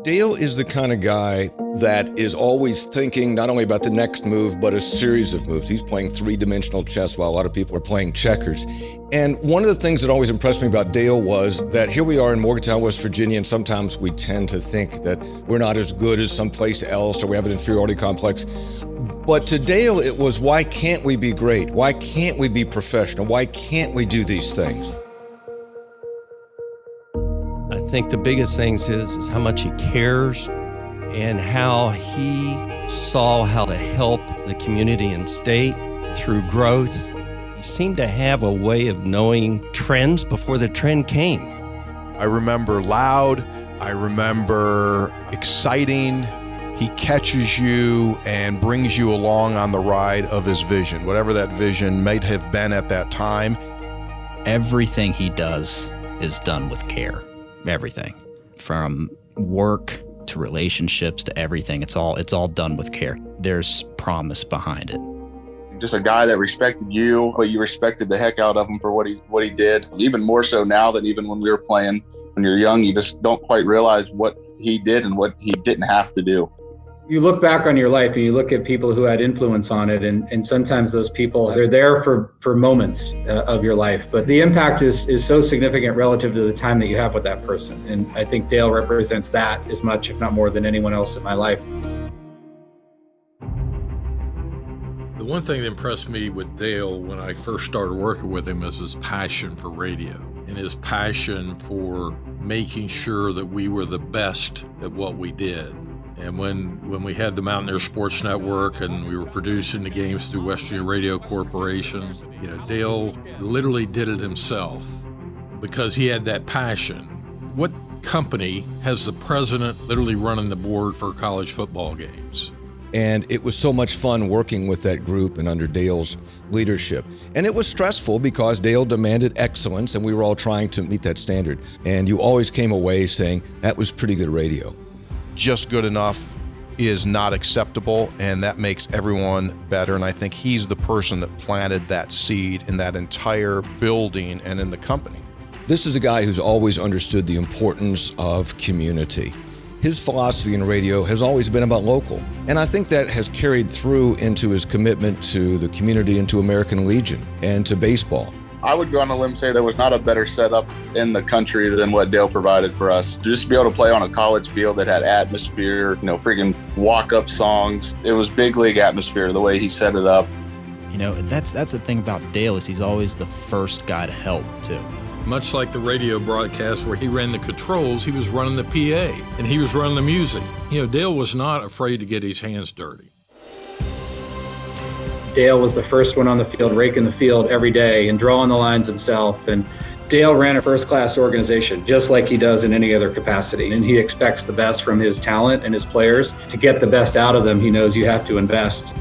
Dale is the kind of guy that is always thinking not only about the next move, but a series of moves. He's playing three-dimensional chess while a lot of people are playing checkers. And one of the things that always impressed me about Dale was that here we are in Morgantown, West Virginia, and sometimes we tend to think that we're not as good as someplace else or we have an inferiority complex. But to Dale, it was, why can't we be great? Why can't we be professional? Why can't we do these things? I think the biggest things is how much he cares and how he saw how to help the community and state through growth. He seemed to have a way of knowing trends before the trend came. I remember loud, I remember exciting. He catches you and brings you along on the ride of his vision, whatever that vision might have been at that time. Everything he does is done with care. Everything. From work to relationships to everything. It's all done with care. There's promise behind it. Just a guy that respected you, but you respected the heck out of him for what he did. Even more so now than even when we were playing. When you're young, you just don't quite realize what he did and what he didn't have to do. You look back on your life and you look at people who had influence on it, and sometimes those people, they're there for moments of your life, but the impact is so significant relative to the time that you have with that person. And I think Dale represents that as much, if not more, than anyone else in my life. The one thing that impressed me with Dale when I first started working with him is his passion for radio and his passion for making sure that we were the best at what we did. And when we had the Mountaineer Sports Network and we were producing the games through West Virginia Radio Corporation, Dale literally did it himself because he had that passion. What company has the president literally running the board for college football games? And it was so much fun working with that group and under Dale's leadership. And it was stressful because Dale demanded excellence and we were all trying to meet that standard. And you always came away saying, that was pretty good radio. Just good enough is not acceptable, and that makes everyone better. And I think he's the person that planted that seed in that entire building and in the company. This is a guy who's always understood the importance of community. His philosophy in radio has always been about local, and I think that has carried through into his commitment to the community and to American Legion and to baseball. I would go on a limb and say there was not a better setup in the country than what Dale provided for us. Just to be able to play on a college field that had atmosphere, freaking walk-up songs. It was big league atmosphere, the way he set it up. That's the thing about Dale is he's always the first guy to help, too. Much like the radio broadcast where he ran the controls, he was running the PA, and he was running the music. Dale was not afraid to get his hands dirty. Dale was the first one on the field, raking the field every day and drawing the lines himself. And Dale ran a first-class organization, just like he does in any other capacity. And he expects the best from his talent and his players. To get the best out of them, he knows you have to invest.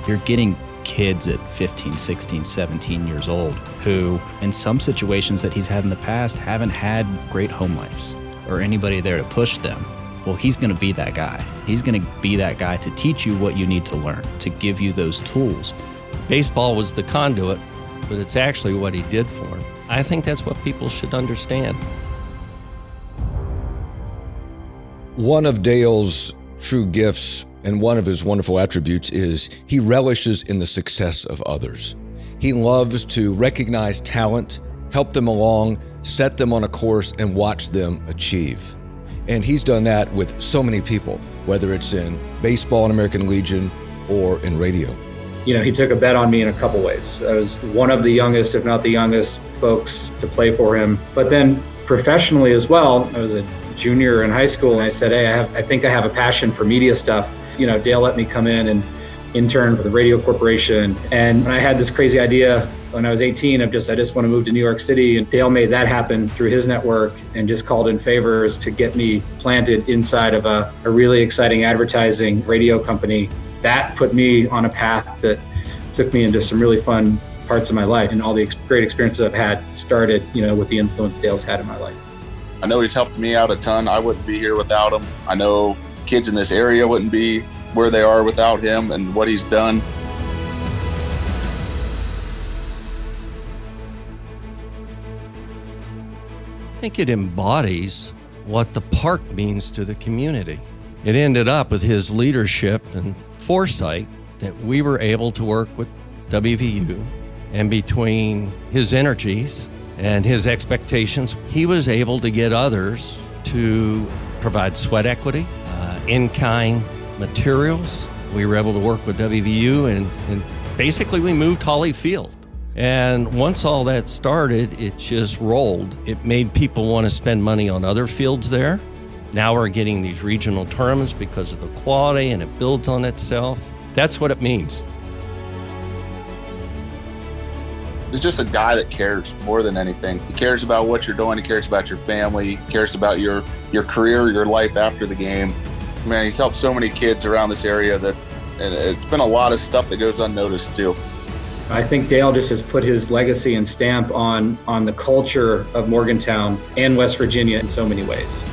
You're getting kids at 15, 16, 17 years old who, in some situations that he's had in the past, haven't had great home lives or anybody there to push them. Well, he's going to be that guy. He's going to be that guy to teach you what you need to learn, to give you those tools. Baseball was the conduit, but it's actually what he did for him. I think that's what people should understand. One of Dale's true gifts and one of his wonderful attributes is he relishes in the success of others. He loves to recognize talent, help them along, set them on a course, and watch them achieve. And he's done that with so many people, whether it's in baseball and American Legion or in radio. He took a bet on me in a couple ways. I was one of the youngest, if not the youngest, folks to play for him. But then professionally as well, I was a junior in high school, and I said, hey, I think I have a passion for media stuff. Dale let me come in and intern for the Radio Corporation. And I had this crazy idea when I was 18 of I just want to move to New York City. And Dale made that happen through his network and just called in favors to get me planted inside of a really exciting advertising radio company. That put me on a path that took me into some really fun parts of my life, and all the great experiences I've had started, with the influence Dale's had in my life. I know he's helped me out a ton. I wouldn't be here without him. I know kids in this area wouldn't be where they are without him and what he's done. I think it embodies what the park means to the community. It ended up with his leadership and foresight that we were able to work with WVU, and between his energies and his expectations, he was able to get others to provide sweat equity, in-kind materials. We were able to work with WVU, and basically we moved Holly Field. And once all that started, it just rolled. It made people want to spend money on other fields there. Now we're getting these regional tournaments because of the quality, and it builds on itself. That's what it means. He's just a guy that cares more than anything. He cares about what you're doing. He cares about your family. He cares about your career, your life after the game. Man, he's helped so many kids around this area and it's been a lot of stuff that goes unnoticed too. I think Dale just has put his legacy and stamp on the culture of Morgantown and West Virginia in so many ways.